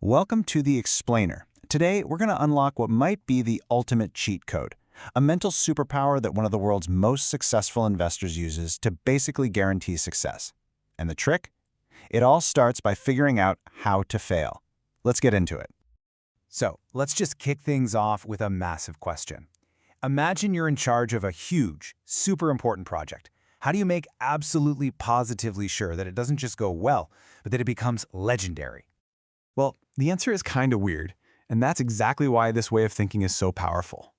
Welcome to The Explainer. Today, we're going to unlock what might be the ultimate cheat code, a mental superpower that one of the world's most successful investors uses to basically guarantee success. And the trick? It all starts by figuring out how to fail. Let's get into it. So, let's just kick things off with a massive question. Imagine you're in charge of a huge, super important project. How do you make absolutely positively sure that it doesn't just go well, but that it becomes legendary? Well, the answer is kind of weird, and that's exactly why this way of thinking is so powerful.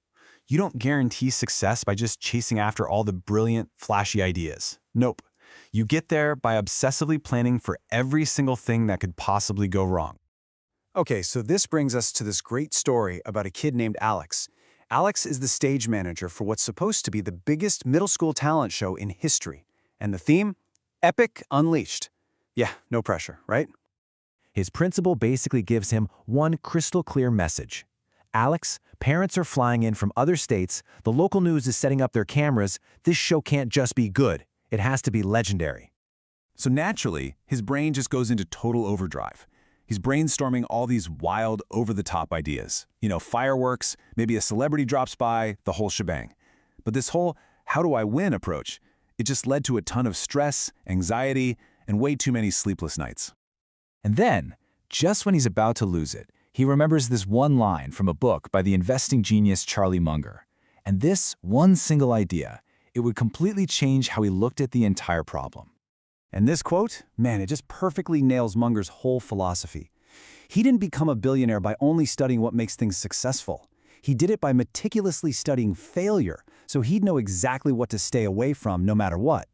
You don't guarantee success by just chasing after all the brilliant, flashy ideas. Nope. You get there by obsessively planning for every single thing that could possibly go wrong. Okay, so this brings us to this great story about a kid named Alex. Alex is the stage manager for what's supposed to be the biggest middle school talent show in history. And the theme? Epic Unleashed. Yeah, no pressure, right? His principal basically gives him one crystal clear message. Alex, parents are flying in from other states, the local news is setting up their cameras, this show can't just be good, it has to be legendary. So naturally, his brain just goes into total overdrive. He's brainstorming all these wild, over-the-top ideas. Fireworks, maybe a celebrity drops by, the whole shebang. But this whole how do I win approach, it just led to a ton of stress, anxiety, and way too many sleepless nights. And then, just when he's about to lose it, he remembers this one line from a book by the investing genius Charlie Munger. And this one single idea, it would completely change how he looked at the entire problem. And this quote, man, it just perfectly nails Munger's whole philosophy. He didn't become a billionaire by only studying what makes things successful. He did it by meticulously studying failure, so he'd know exactly what to stay away from no matter what.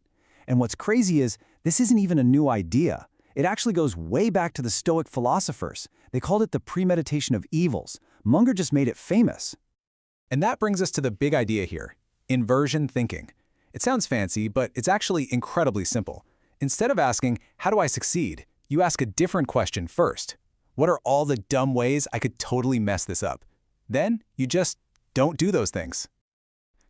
And what's crazy is, this isn't even a new idea. It actually goes way back to the Stoic philosophers. They called it the premeditation of evils. Munger just made it famous. And that brings us to the big idea here, inversion thinking. It sounds fancy, but it's actually incredibly simple. Instead of asking, how do I succeed? You ask a different question first. What are all the dumb ways I could totally mess this up? Then you just don't do those things.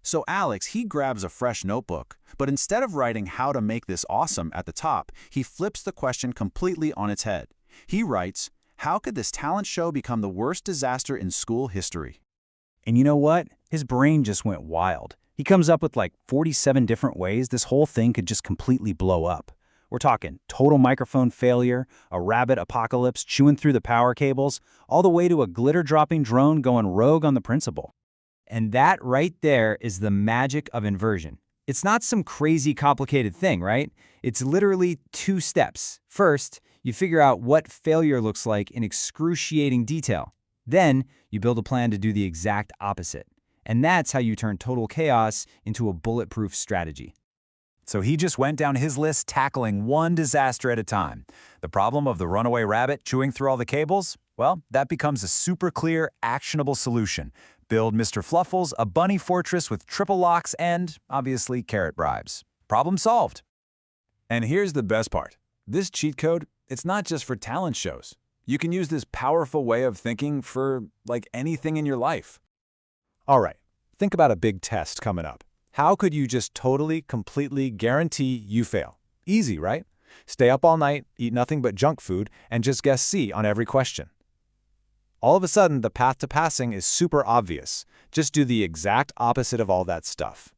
So Alex, he grabs a fresh notebook, but instead of writing how to make this awesome at the top, he flips the question completely on its head. He writes, how could this talent show become the worst disaster in school history? And you know what? His brain just went wild. He comes up with like 47 different ways this whole thing could just completely blow up. We're talking total microphone failure, a rabbit apocalypse chewing through the power cables, all the way to a glitter-dropping drone going rogue on the principal. And that right there is the magic of inversion. It's not some crazy complicated thing, right? It's literally 2 steps. First, you figure out what failure looks like in excruciating detail. Then, you build a plan to do the exact opposite. And that's how you turn total chaos into a bulletproof strategy. So he just went down his list tackling one disaster at a time. The problem of the runaway rabbit chewing through all the cables? Well, that becomes a super clear, actionable solution. Build Mr. Fluffles a bunny fortress with triple locks and, obviously, carrot bribes. Problem solved. And here's the best part. This cheat code, it's not just for talent shows. You can use this powerful way of thinking for, anything in your life. All right, think about a big test coming up. How could you just totally, completely guarantee you fail? Easy, right? Stay up all night, eat nothing but junk food, and just guess C on every question. All of a sudden, the path to passing is super obvious. Just do the exact opposite of all that stuff.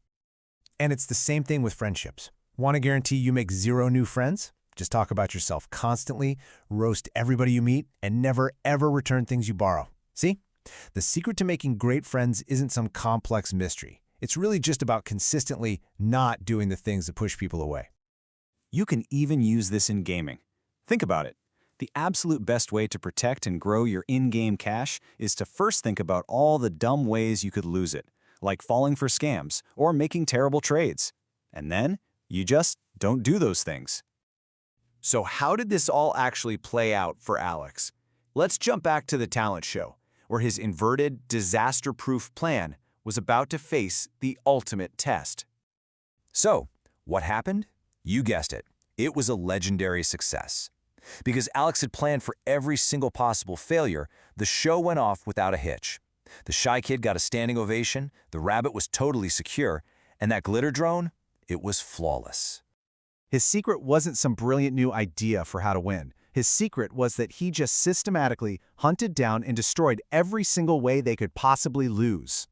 And it's the same thing with friendships. Want to guarantee you make 0 new friends? Just talk about yourself constantly, roast everybody you meet, and never ever return things you borrow. See? The secret to making great friends isn't some complex mystery. It's really just about consistently not doing the things that push people away. You can even use this in gaming. Think about it. The absolute best way to protect and grow your in-game cash is to first think about all the dumb ways you could lose it, like falling for scams or making terrible trades. And then, you just don't do those things. So how did this all actually play out for Alex? Let's jump back to the talent show, where his inverted, disaster-proof plan was about to face the ultimate test. So, what happened? You guessed it. It was a legendary success. Because Alex had planned for every single possible failure, the show went off without a hitch. The shy kid got a standing ovation, the rabbit was totally secure, and that glitter drone, it was flawless. His secret wasn't some brilliant new idea for how to win. His secret was that he just systematically hunted down and destroyed every single way they could possibly lose.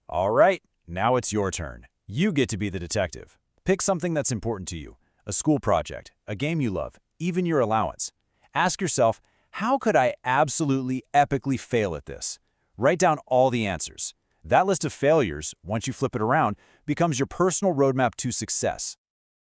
All right, now it's your turn. You get to be the detective. Pick something that's important to you, a school project, a game you love, even your allowance. Ask yourself, how could I absolutely epically fail at this? Write down all the answers. That list of failures, once you flip it around, becomes your personal roadmap to success.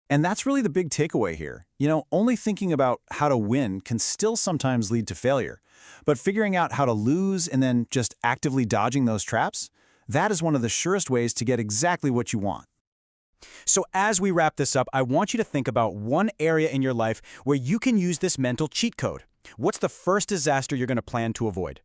And that's really the big takeaway here. Only thinking about how to win can still sometimes lead to failure. But figuring out how to lose and then just actively dodging those traps, that is one of the surest ways to get exactly what you want. So as we wrap this up, I want you to think about one area in your life where you can use this mental cheat code. What's the first disaster you're going to plan to avoid?